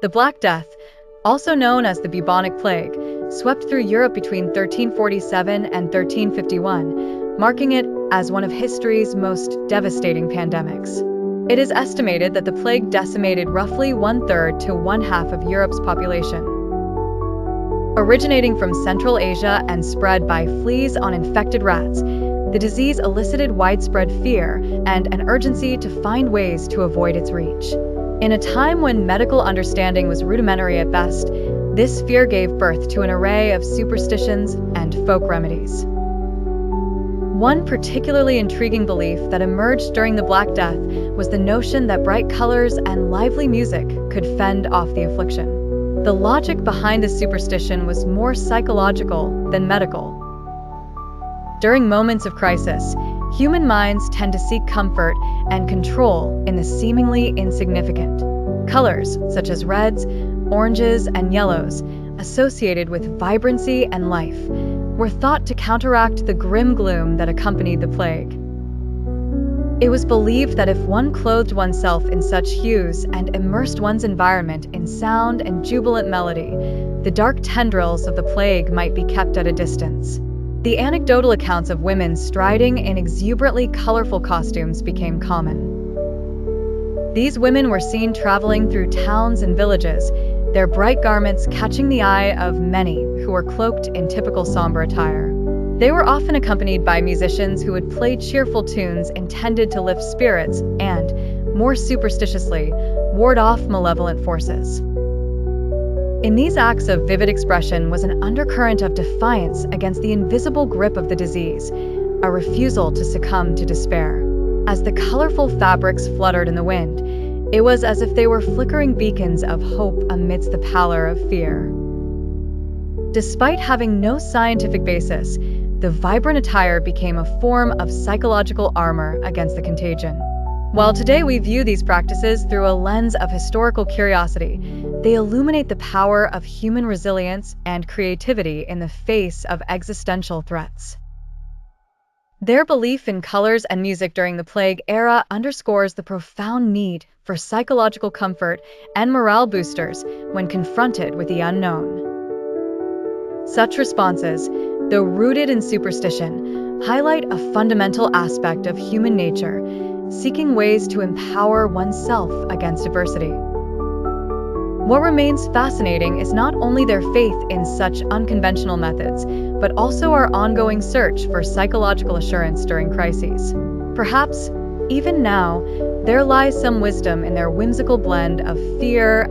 The Black Death, also known as the bubonic plague, swept through Europe between 1347 and 1351, marking it as one of history's most devastating pandemics. It is estimated that the plague decimated roughly one-third to one-half of Europe's population. Originating from Central Asia and spread by fleas on infected rats, the disease elicited widespread fear and an urgency to find ways to avoid its reach. In a time when medical understanding was rudimentary at best, this fear gave birth to an array of superstitions and folk remedies. One particularly intriguing belief that emerged during the Black Death was the notion that bright colors and lively music could fend off the affliction. The logic behind this superstition was more psychological than medical. During moments of crisis, human minds tend to seek comfort and control in the seemingly insignificant. Colors, such as reds, oranges, and yellows, associated with vibrancy and life, were thought to counteract the grim gloom that accompanied the plague. It was believed that if one clothed oneself in such hues and immersed one's environment in sound and jubilant melody, the dark tendrils of the plague might be kept at a distance. The anecdotal accounts of women striding in exuberantly colorful costumes became common. These women were seen traveling through towns and villages, their bright garments catching the eye of many who were cloaked in typical somber attire. They were often accompanied by musicians who would play cheerful tunes intended to lift spirits and, more superstitiously, ward off malevolent forces. In these acts of vivid expression was an undercurrent of defiance against the invisible grip of the disease, a refusal to succumb to despair. As the colorful fabrics fluttered in the wind, it was as if they were flickering beacons of hope amidst the pallor of fear. Despite having no scientific basis, the vibrant attire became a form of psychological armor against the contagion. While today we view these practices through a lens of historical curiosity, they illuminate the power of human resilience and creativity in the face of existential threats. Their belief in colors and music during the plague era underscores the profound need for psychological comfort and morale boosters when confronted with the unknown. Such responses, though rooted in superstition, highlight a fundamental aspect of human nature, seeking ways to empower oneself against adversity. What remains fascinating is not only their faith in such unconventional methods, but also our ongoing search for psychological assurance during crises. Perhaps, even now, there lies some wisdom in their whimsical blend of fear